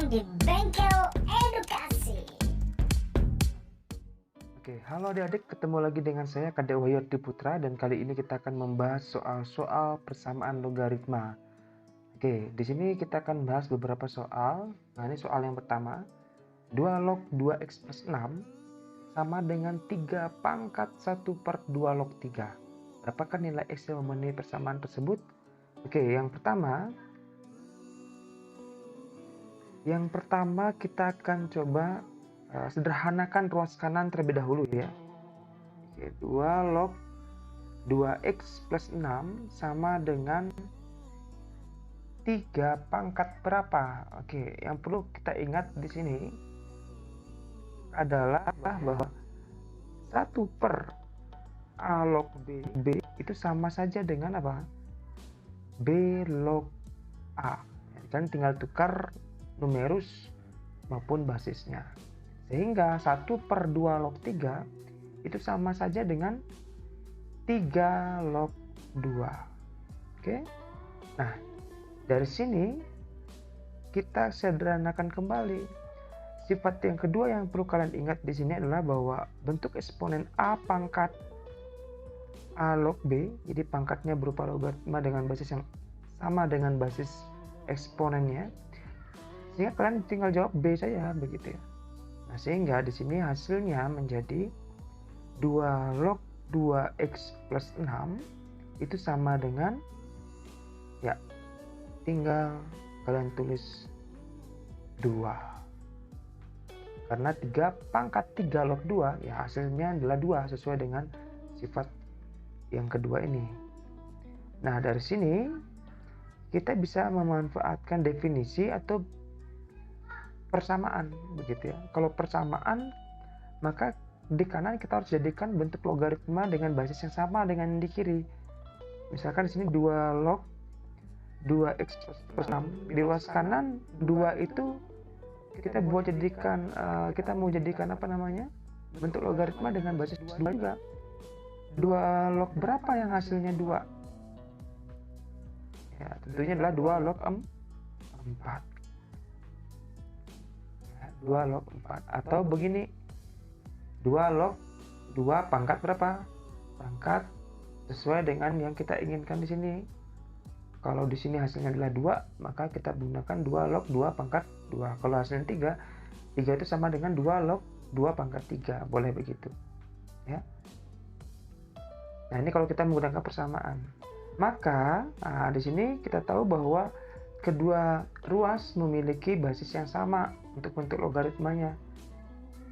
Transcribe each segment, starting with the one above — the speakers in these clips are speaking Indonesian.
di Bengkel Edukasi. Oke, halo adik-adik, ketemu lagi dengan saya Kadek Wahyu Putra dan kali ini kita akan membahas soal-soal persamaan logaritma. Oke, di sini kita akan bahas beberapa soal. Nah, ini soal yang pertama. 2 log 2x plus 6 sama dengan 3 pangkat 1 per 2 log 3. Berapakah nilai x yang memenuhi persamaan tersebut? Oke, yang pertama kita akan coba sederhanakan ruas kanan terlebih dahulu ya. Oke, 2 log 2x plus 6 sama dengan 3 pangkat berapa? Oke, yang perlu kita ingat di sini adalah bahwa 1 per A log B itu sama saja dengan apa? B log A. Kan tinggal tukar numerus maupun basisnya. Sehingga 1 per 2 log 3 itu sama saja dengan 3 log 2. Oke. Nah, dari sini kita sederhanakan kembali. Sifat yang kedua yang perlu kalian ingat di sini adalah bahwa bentuk eksponen A pangkat A log B, jadi pangkatnya berupa logaritma dengan basis yang sama dengan basis eksponennya. Sehingga kalian tinggal jawab B saja begitu ya. Nah, sehingga di sini hasilnya menjadi 2 log 2x plus 6 itu sama dengan ya tinggal kalian tulis 2. Karena 3 pangkat 3 log 2 ya hasilnya adalah 2 sesuai dengan sifat yang kedua ini. Nah, dari sini kita bisa memanfaatkan definisi atau persamaan begitu ya. Kalau persamaan maka di kanan kita harus jadikan bentuk logaritma dengan basis yang sama dengan di kiri. Misalkan di sini 2 log 2x plus 6. Di ruas kanan 2 itu kita mau jadikan apa namanya? Bentuk logaritma dengan basis 2 juga. 2 log berapa yang hasilnya 2? Ya, tentunya adalah 2 log 4. 2 log 4 atau begini 2 log 2 pangkat berapa? Pangkat sesuai dengan yang kita inginkan di sini. Kalau di sini hasilnya adalah 2, maka kita gunakan 2 log 2 pangkat 2. Kalau hasilnya 3 itu sama dengan 2 log 2 pangkat 3. Boleh begitu. Ya. Nah, ini kalau kita menggunakan persamaan. Maka, di sini kita tahu bahwa kedua ruas memiliki basis yang sama untuk bentuk logaritmanya.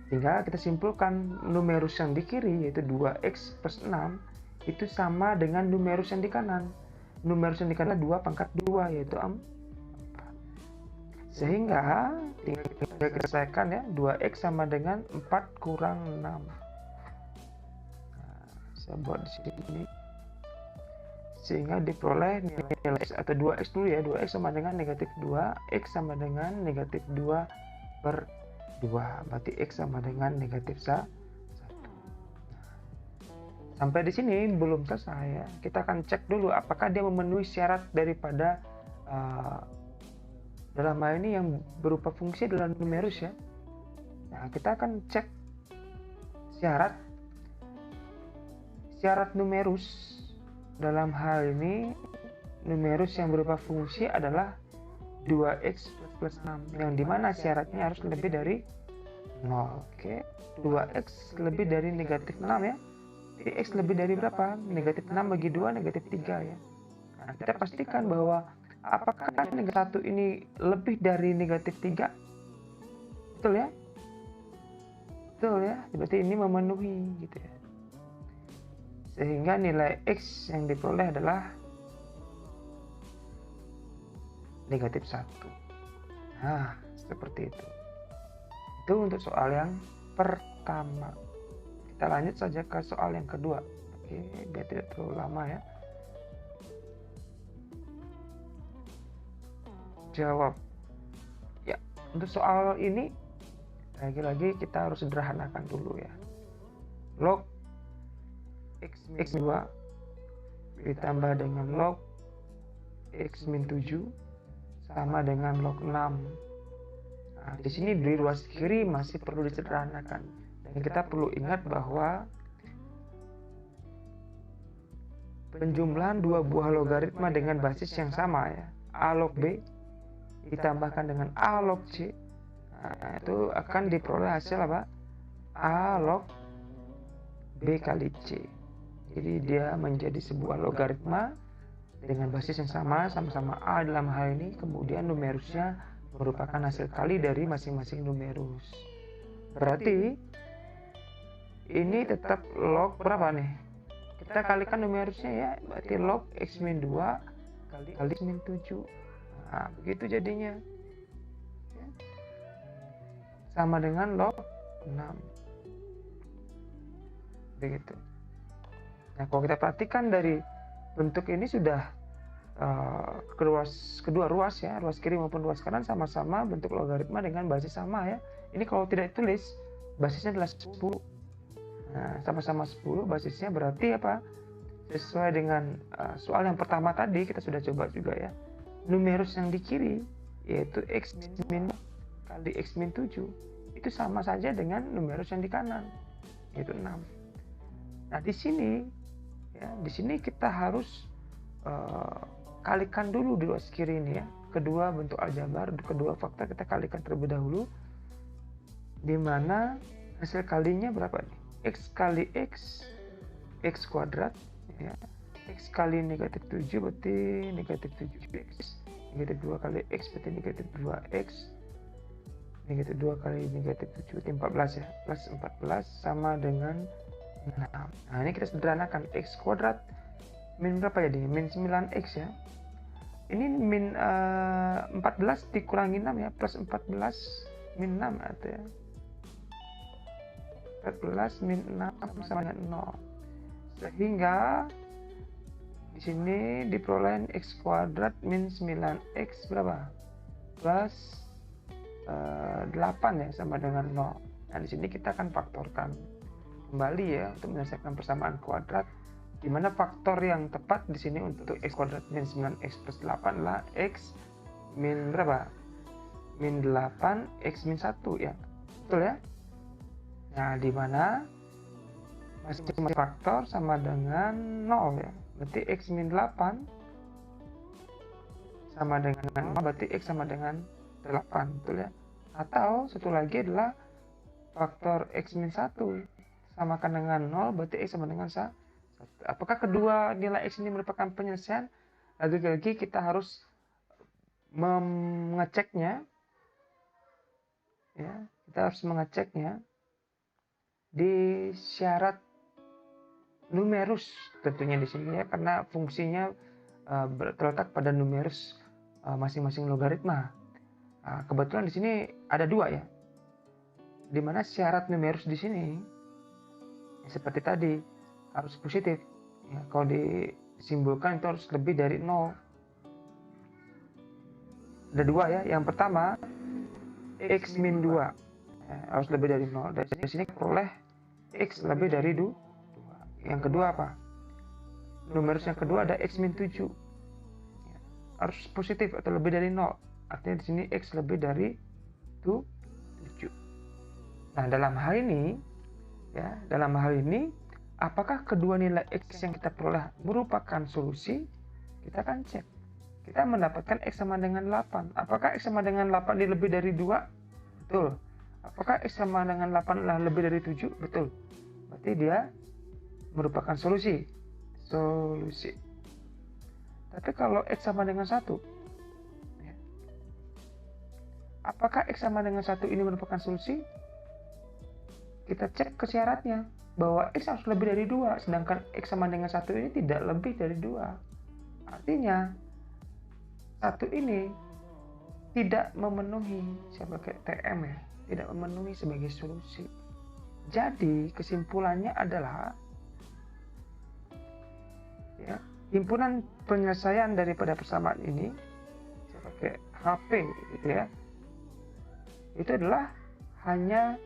Sehingga kita simpulkan numerus yang di kiri yaitu 2x plus 6 itu sama dengan numerus yang di kanan. Numerus yang di kanan adalah 2 pangkat 2 yaitu 4. Sehingga tinggal kita selesaikan ya, 2x sama dengan 4 kurang 6. Saya buat di sini sehingga diperoleh nilai x atau 2x dulu ya. 2x sama dengan negatif 2, x sama dengan negatif 2 per 2, berarti x sama dengan negatif 1. Sampai di sini belum selesai ya. Kita akan cek dulu apakah dia memenuhi syarat daripada dalam hal ini yang berupa fungsi adalah numerus ya. Nah, kita akan cek syarat numerus. Dalam hal ini numerus yang berupa fungsi adalah 2x plus 6 yang dimana syaratnya harus lebih dari 0. Oke, 2x lebih dari negatif 6 ya. Jadi x lebih dari berapa? Negatif 6 bagi 2 negatif 3 ya. Nah, kita pastikan bahwa apakah negatif 1 ini lebih dari negatif 3? Betul ya? Betul ya, berarti ini memenuhi gitu ya. Sehingga nilai x yang diperoleh adalah negatif 1. Nah, seperti itu. Itu untuk soal yang pertama. Kita lanjut saja ke soal yang kedua. Oke, biar tidak terlalu lama ya. Jawab. Ya, untuk soal ini lagi-lagi kita harus sederhanakan dulu ya. Log x2 ditambah dengan log x min 7 sama dengan log 6. Nah, di sini di ruas kiri masih perlu disederhanakan, dan kita perlu ingat bahwa penjumlahan dua buah logaritma dengan basis yang sama ya, a log b ditambahkan dengan a log c, nah, itu akan diperoleh hasil apa? A log b kali c. Jadi dia menjadi sebuah logaritma dengan basis yang sama, sama-sama a dalam hal ini, kemudian numerusnya merupakan hasil kali dari masing-masing numerus. Berarti ini tetap log berapa nih? Kita kalikan numerusnya ya, berarti log x min 2 kali x min 7. Nah, begitu jadinya. Sama dengan log 6. Begitu. Nah, kalau kita perhatikan dari bentuk ini sudah kedua ruas ya, ruas kiri maupun ruas kanan sama-sama bentuk logaritma dengan basis sama ya. Ini kalau tidak ditulis, basisnya adalah 10. Nah, sama-sama 10 basisnya berarti apa? Sesuai dengan soal yang pertama tadi kita sudah coba juga ya. Numerus yang di kiri yaitu x min kali x min 7 itu sama saja dengan numerus yang di kanan yaitu 6. Nah, di sini kita harus kalikan dulu di ruas kiri ini ya. Kedua bentuk aljabar, kedua faktor kita kalikan terlebih dahulu. Di mana hasil kalinya berapa nih? X kali x kuadrat ya. X kali negatif 7 berarti negatif 7x. Negatif 2 kali x berarti negatif 2x. Negatif 2 kali negatif 7 berarti 14 ya. Plus 14 sama dengan 6. Nah, ini kita sederhanakan. X kuadrat min berapa jadinya? Min 9x ya. Ini min 14 dikurangi 6 ya. Plus 14 min 6 atau ya. 14 min 6 sama dengan 0. Sehingga di sini diperoleh x kuadrat min 9x berapa? Plus 8 ya sama dengan 0. Nah, di sini kita akan faktorkan kembali ya untuk menyelesaikan persamaan kuadrat, di mana faktor yang tepat di sini untuk x kuadrat min 9x plus 8 adalah x min berapa? Min 8 x min 1 ya. Betul ya? Nah, di mana masing-masing faktor sama dengan 0 ya. Berarti x min 8 sama dengan 0, berarti x sama dengan 8, betul ya? Atau satu lagi adalah faktor x min 1 samakan dengan 0, berarti x sama dengan 1. Apakah kedua nilai x ini merupakan penyelesaian? Lagi-lagi kita harus mengeceknya ya. Kita harus mengeceknya di syarat numerus tentunya di sini ya, karena fungsinya terletak pada numerus masing-masing logaritma. Kebetulan di sini ada dua ya, dimana syarat numerus di sini ya, seperti tadi harus positif ya. Kalau disimbolkan itu harus lebih dari 0. Ada dua ya. Yang pertama x min 2 ya, harus lebih dari 0. Dari sini peroleh x lebih dari 2. Yang kedua apa? Numerus yang kedua ada x min 7 ya, harus positif atau lebih dari 0. Artinya di sini x lebih dari 7. Nah, dalam hal ini apakah kedua nilai x yang kita peroleh merupakan solusi? Kita akan cek. Kita mendapatkan x sama dengan 8. Apakah x sama dengan 8 ini lebih dari 2? Betul. Apakah x sama dengan 8 adalah lebih dari 7? Betul. Berarti dia merupakan solusi. Tapi kalau x sama dengan 1, ya, apakah x sama dengan 1 ini merupakan solusi? Kita cek ke syaratnya bahwa x harus lebih dari 2, sedangkan x sama dengan 1 ini tidak lebih dari 2. Artinya 1 ini tidak memenuhi sebagai TM ya, tidak memenuhi sebagai solusi. Jadi kesimpulannya adalah ya, himpunan penyelesaian daripada persamaan ini sebagai HP gitu ya, itu adalah hanya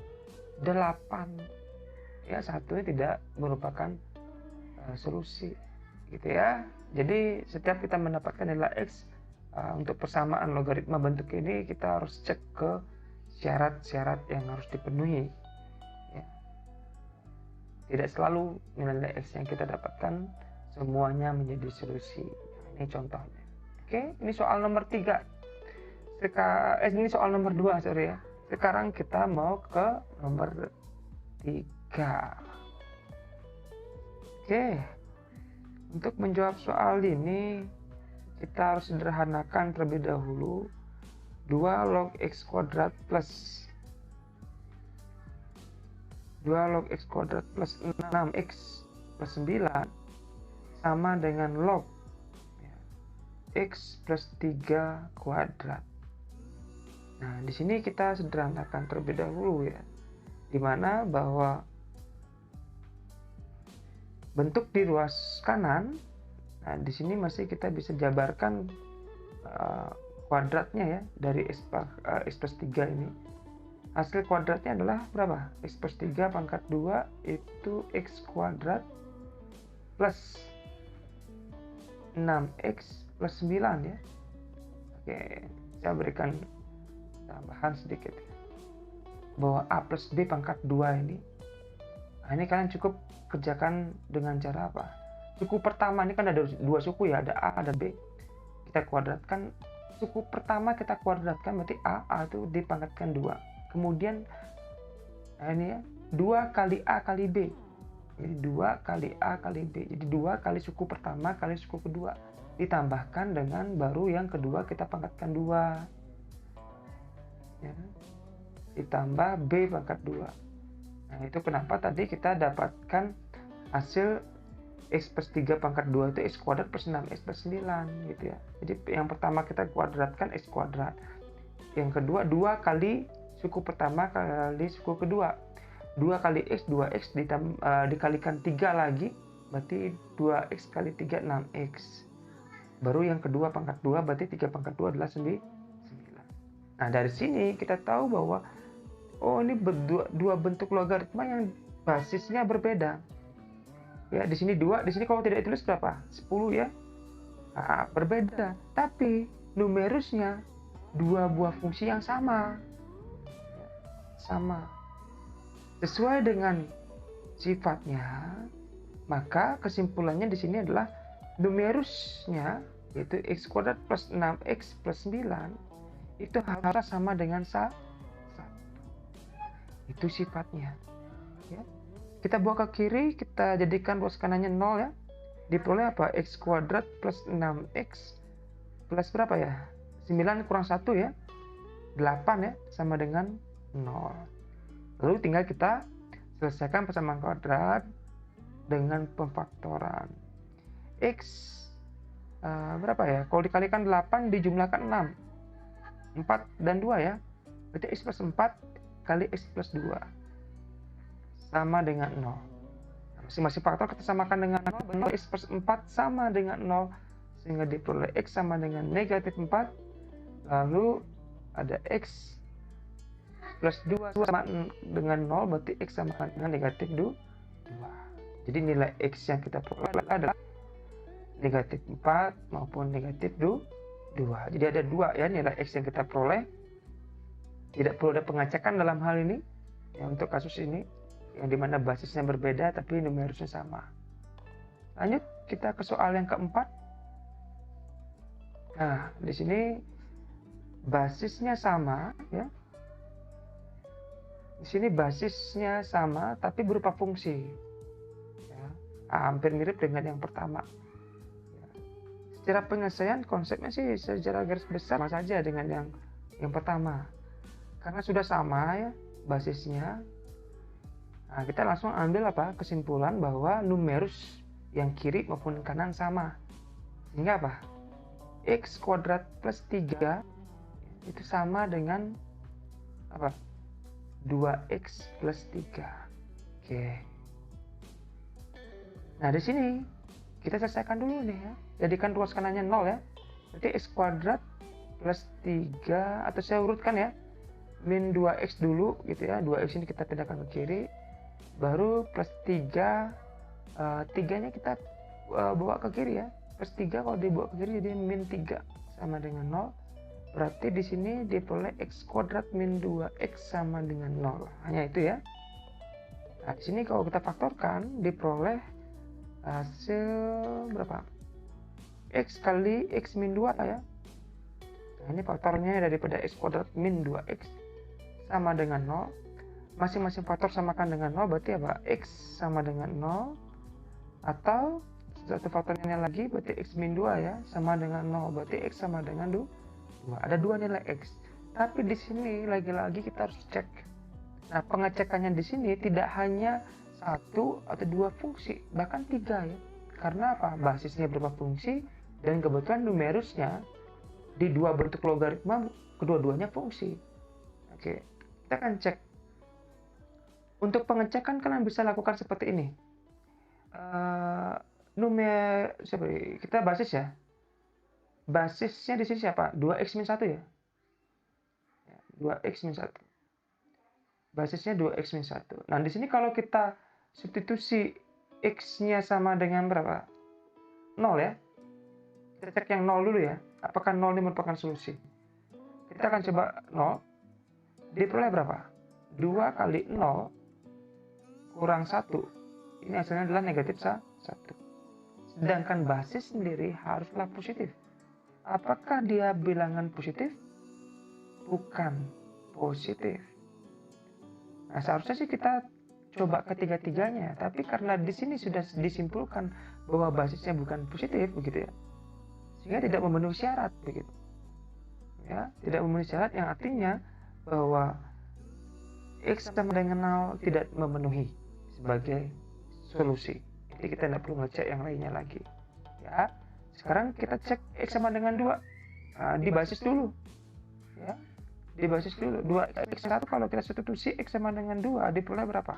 8 ya. Satunya tidak merupakan solusi gitu ya. Jadi setiap kita mendapatkan nilai x untuk persamaan logaritma bentuk ini, kita harus cek ke syarat-syarat yang harus dipenuhi ya. Tidak selalu nilai X yang kita dapatkan semuanya menjadi solusi. Ini contohnya. Oke, ini soal nomor 3. Ini soal nomor 2, sorry ya. Sekarang kita mau ke nomor 3. Oke. Untuk menjawab soal ini kita harus sederhanakan terlebih dahulu. 2 log X kuadrat plus 2 log X kuadrat plus 6X plus 9 sama dengan log X plus 3 kuadrat. Nah, di sini kita sederhanakan terlebih dahulu ya. Dimana bahwa bentuk di ruas kanan, nah di sini masih kita bisa jabarkan kuadratnya ya dari X plus 3 ini. Hasil kuadratnya adalah berapa? X plus 3 pangkat 2 itu X kuadrat plus 6X plus 9 ya. Oke, saya berikan tambahan sedikit ya. Bahwa A plus B pangkat 2 ini. Nah, ini kalian cukup kerjakan dengan cara apa? Suku pertama ini kan ada 2 suku ya, ada A, ada B. Kita kuadratkan suku pertama, kita kuadratkan berarti A itu dipangkatkan 2. Kemudian nah ini ya, 2 kali A kali B. Jadi 2 kali A kali B. Jadi 2 kali suku pertama kali suku kedua. Ditambahkan dengan baru yang kedua kita pangkatkan 2. Ya. Ditambah B pangkat 2. Nah, itu kenapa tadi kita dapatkan hasil X plus 3 pangkat 2 itu X kuadrat plus 6X plus 9 gitu ya. Jadi yang pertama kita kuadratkan X kuadrat. Yang kedua 2 kali suku pertama kali suku kedua. 2 kali X, 2X dikalikan 3 lagi, berarti 2X kali 3, 6X. Baru yang kedua pangkat 2, berarti 3 pangkat 2 adalah 9. Nah, dari sini kita tahu bahwa oh ini dua bentuk logaritma yang basisnya berbeda. Ya, di sini 2, di sini kalau tidak ditulis berapa? 10 ya. Nah, berbeda, tapi numerusnya 2 buah fungsi yang sama. Sama. Sesuai dengan sifatnya, maka kesimpulannya di sini adalah numerusnya yaitu X kuadrat plus 6X plus 9 itu harus sama dengan 1. Itu sifatnya. Ya. Kita bawa ke kiri, kita jadikan ruas kanannya 0 ya. Diperoleh apa? X kuadrat plus 6X plus berapa ya? 9 kurang 1 ya. 8 ya, sama dengan 0. Lalu tinggal kita selesaikan persamaan kuadrat dengan pemfaktoran. X berapa ya? Kalau dikalikan 8 dijumlahkan 6. 4 dan 2 ya. Berarti X plus 4 kali X plus 2 sama dengan 0. Masing-masing faktor kita samakan dengan 0. X plus 4 sama dengan 0. Sehingga diperoleh X sama dengan negatif 4. Lalu ada X plus 2 sama dengan 0, berarti X sama dengan negatif 2. Jadi nilai X yang kita peroleh adalah negatif 4 maupun negatif 2. Jadi ada 2 ya nilai X yang kita peroleh. Tidak perlu ada pengacekan dalam hal ini ya, untuk kasus ini yang dimana basisnya berbeda tapi numerusnya sama. Lanjut kita ke soal yang keempat. Nah, di sini basisnya sama ya. Di sini basisnya sama tapi berupa fungsi. Ya, hampir mirip dengan yang pertama. Ya. Secara penyelesaian konsepnya sih secara garis besar sama saja dengan yang pertama. Karena sudah sama ya basisnya. Nah, kita langsung ambil apa? Kesimpulan bahwa numerus yang kiri maupun kanan sama. Sehingga apa? X kuadrat plus 3 itu sama dengan apa? 2X plus 3. Oke. Nah, di sini kita selesaikan dulu nih ya. Jadikan ruas kanannya 0 ya. Berarti X kuadrat plus 3, atau saya urutkan ya. Min 2X dulu gitu ya. 2X ini kita pindahkan ke kiri. Baru plus 3. 3-nya kita bawa ke kiri ya. Plus 3 kalau dibawa ke kiri jadi min 3 sama dengan 0. Berarti di sini diperoleh x kuadrat min 2x sama dengan 0. Hanya itu ya. Nah, di sini kalau kita faktorkan diperoleh hasil berapa? X kali x min 2 ya. Nah, ini faktornya daripada x kuadrat min 2x sama dengan 0. Masing-masing faktor samakan dengan 0, berarti apa? X sama dengan 0. Atau satu faktornya lagi, berarti x min 2 ya, sama dengan 0. Berarti x sama dengan 2. Ada dua nilai x. Tapi di sini lagi-lagi kita harus cek. Nah, pengecekannya di sini tidak hanya satu atau dua fungsi, bahkan tiga ya. Karena apa? Basisnya berapa fungsi, dan kebetulan numerusnya di dua bentuk logaritma kedua-duanya fungsi. Oke, kita akan cek. Untuk pengecekan kalian bisa lakukan seperti ini. Kita basis ya. Basisnya di sini siapa? 2x min 1 ya. 2x min 1. Basisnya 2x min 1. Nah, di sini kalau kita substitusi x-nya sama dengan berapa? 0 ya. Kita cek yang 0 dulu ya. Apakah 0 ini merupakan solusi? Kita akan coba 0. Diperoleh berapa? 2 kali 0 kurang 1. Ini hasilnya adalah negatif 1. Sedangkan basis sendiri haruslah positif. Apakah dia bilangan positif? Bukan positif. Nah, seharusnya sih kita coba ketiga-tiganya. Tapi karena di sini sudah disimpulkan bahwa basisnya bukan positif, begitu ya. Sehingga tidak memenuhi syarat, begitu. Ya, tidak memenuhi syarat yang artinya bahwa x sama dengan 0 tidak memenuhi sebagai solusi. Jadi kita tidak perlu ngecek yang lainnya lagi. Ya, sekarang kita cek x sama dengan 2. Nah, di basis dulu. Ya, di basis dulu. 2x1 kalau kita substitusi x sama dengan 2 diperoleh berapa?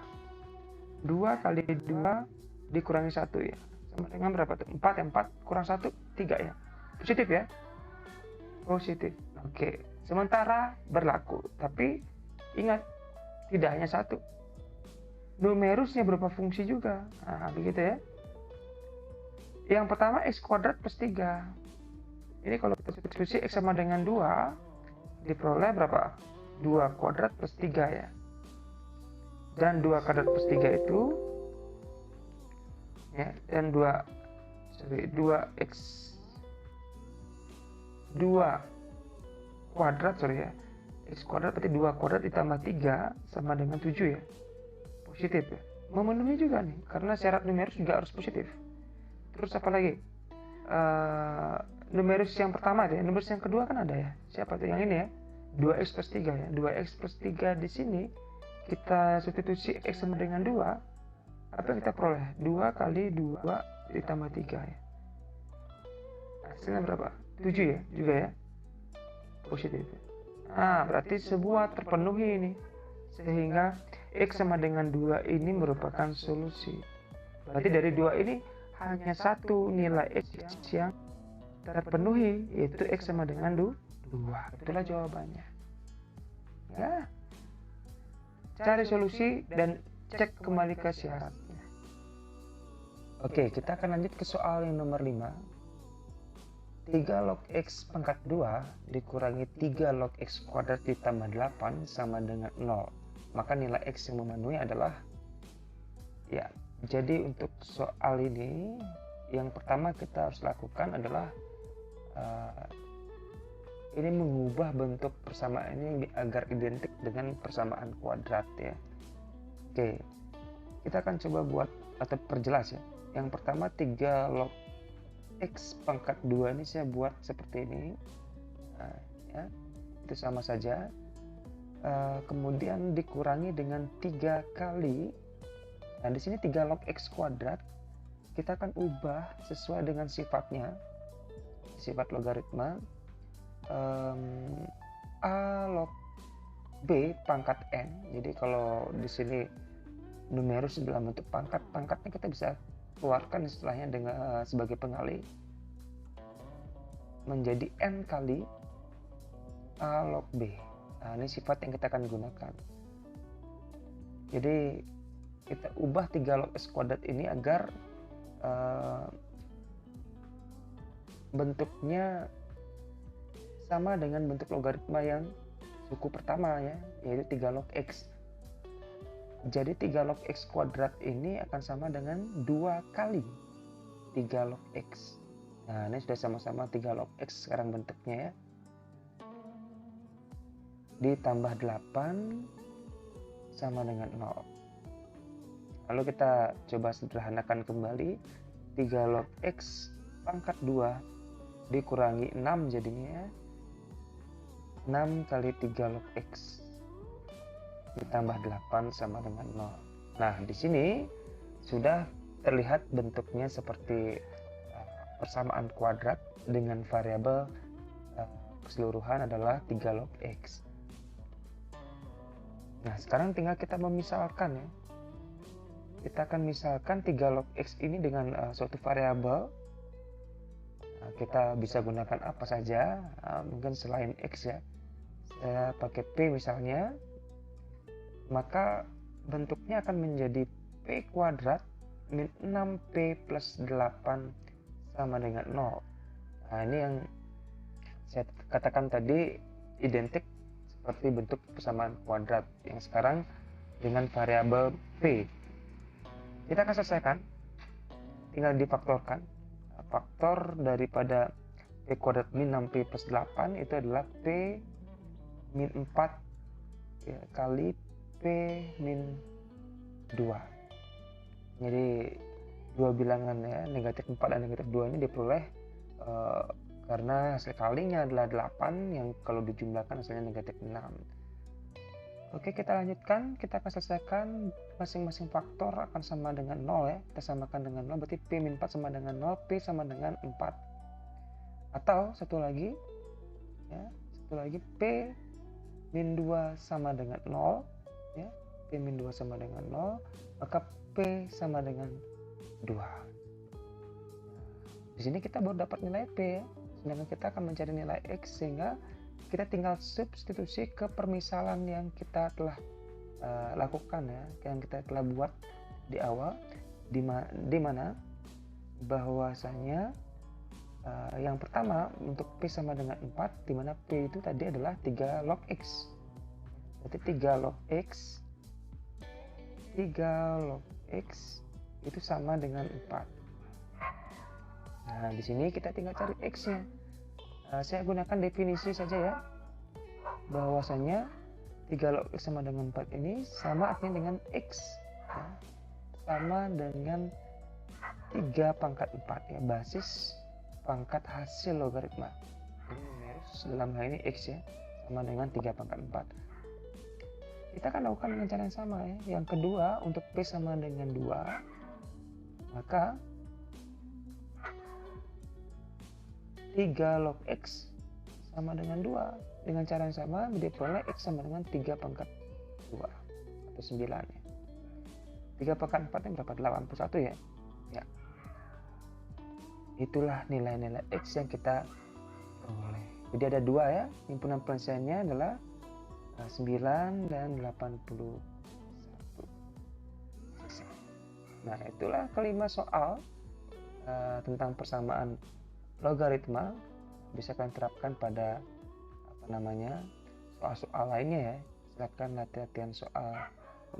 2 kali 2 dikurangi 1 ya. Sama dengan berapa tuh? 4 ya, 4 kurang 1, 3 ya. Positif ya? Positif. Oke. Sementara berlaku. Tapi ingat, tidak hanya satu. Numerusnya berupa fungsi juga. Nah, begitu ya. Yang pertama x kuadrat plus 3. Ini kalau kita substitusi x sama dengan 2 diperoleh berapa? 2 kuadrat plus 3 ya. Dan 2 kuadrat plus 3 itu ya, dan 2 kuadrat ya. X kuadrat berarti 2 kuadrat ditambah 3 sama dengan 7 ya. Positif ya. Memenuhi juga nih, karena syarat numerus juga harus positif. Terus apa lagi? Numerus yang pertama ya, numerus yang kedua kan ada ya. Siapa tuh? Yang ini ya. 2x plus 3 ya. 2x plus 3 di sini kita substitusi x sama dengan 2. Apa yang kita peroleh? 2 kali 2 ditambah 3 ya. Hasilnya berapa? 7 ya, juga ya. Positif. Nah, berarti sebuah terpenuhi ini. Sehingga x sama dengan 2 ini merupakan solusi. Berarti dari 2 ini hanya satu nilai x yang terpenuhi, yaitu x sama dengan 2. Itulah jawabannya. Ya. Cari solusi dan cek kembali ke syaratnya. Oke, kita akan lanjut ke soal yang nomor 5. 3 log x pangkat 2 dikurangi 3 log x kuadrat ditambah 8 sama dengan 0. Maka nilai x yang memenuhi adalah ya. Jadi untuk soal ini yang pertama kita harus lakukan adalah ini mengubah bentuk persamaan ini agar identik dengan persamaan kuadrat ya. Oke, kita akan coba buat atau perjelas ya. Yang pertama 3 log x pangkat 2 ini saya buat seperti ini. Nah, ya, itu sama saja. Kemudian dikurangi dengan 3 kali. Nah, di sini 3 log x kuadrat kita akan ubah sesuai dengan sifatnya. Sifat logaritma. A log b pangkat n. Jadi kalau di sini numerus dalam bentuk pangkatnya kita bisa keluarkan istilahnya dengan sebagai pengali menjadi n kali a log b. Nah, ini sifat yang kita akan gunakan. Jadi kita ubah 3 log x kuadrat ini agar bentuknya sama dengan bentuk logaritma yang suku pertama ya, yaitu 3 log X. Jadi 3 log X kuadrat ini akan sama dengan 2 kali 3 log X. Nah, ini sudah sama-sama 3 log X sekarang bentuknya ya. Ditambah 8 sama dengan 0. Lalu kita coba sederhanakan kembali. 3 log X pangkat 2 dikurangi 6 jadinya ya. 6 kali 3 log X ditambah 8 sama dengan 0. Nah, di sini sudah terlihat bentuknya seperti persamaan kuadrat dengan variabel keseluruhan adalah 3 log X. Nah, sekarang tinggal kita memisalkan ya. Kita akan misalkan 3 log X ini dengan suatu variabel. Nah, kita bisa gunakan apa saja, mungkin selain X ya. Saya pakai P misalnya. Maka bentuknya akan menjadi P kuadrat min 6P plus 8 sama dengan 0. Nah, ini yang saya katakan tadi identik seperti bentuk persamaan kuadrat yang sekarang dengan variabel P. Kita akan selesaikan, tinggal difaktorkan. Faktor daripada P kuadrat min 6P plus 8 itu adalah P min 4 ya, kali P min 2. Jadi dua bilangan ya, negatif 4 dan negatif 2 ini diperoleh karena hasil kalinya adalah 8 yang kalau dijumlahkan hasilnya negatif 6. Oke, kita lanjutkan. Kita akan selesaikan masing-masing faktor akan sama dengan 0 ya. Kita samakan dengan 0, berarti P min 4 sama dengan 0, P sama dengan 4. Atau satu lagi ya, P min 2 sama dengan 0 ya. P min 2 sama dengan 0, maka P sama dengan 2. Di sini kita baru dapat nilai P ya. Sedangkan kita akan mencari nilai X, sehingga kita tinggal substitusi ke permisalan yang kita telah lakukan ya, yang kita telah buat di awal, di mana bahwasanya yang pertama untuk P sama dengan 4, di mana P itu tadi adalah 3 log X. Berarti 3 log X itu sama dengan 4. Nah, di sini kita tinggal cari X-nya. Saya gunakan definisi saja ya, bahwasanya 3 log X sama dengan 4 ini sama artinya dengan X ya, sama dengan 3 pangkat 4 ya, basis pangkat hasil logaritma. Jadi numerus dalam hal ini X ya, sama dengan 3 pangkat 4. Kita akan lakukan dengan cara yang sama ya. Yang kedua, untuk P sama dengan 2, maka 3 log X sama dengan 2. Dengan cara yang sama, diperoleh X sama dengan 3 pangkat 2 atau 9 ya. 3 pangkat 4 ini berapa? 81 ya. Ya. Itulah nilai-nilai X yang kita peroleh. Jadi ada 2 ya. Himpunan penyelesaiannya adalah 9 dan 81. Nah, itulah kelima soal tentang persamaan logaritma. Bisa kalian terapkan pada soal-soal lainnya ya. Silakan latihan soal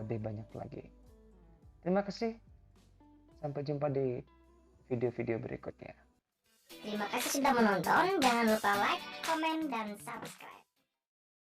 lebih banyak lagi. Terima kasih. Sampai jumpa di video-video berikutnya. Terima kasih sudah menonton. Jangan lupa like, komen, dan subscribe.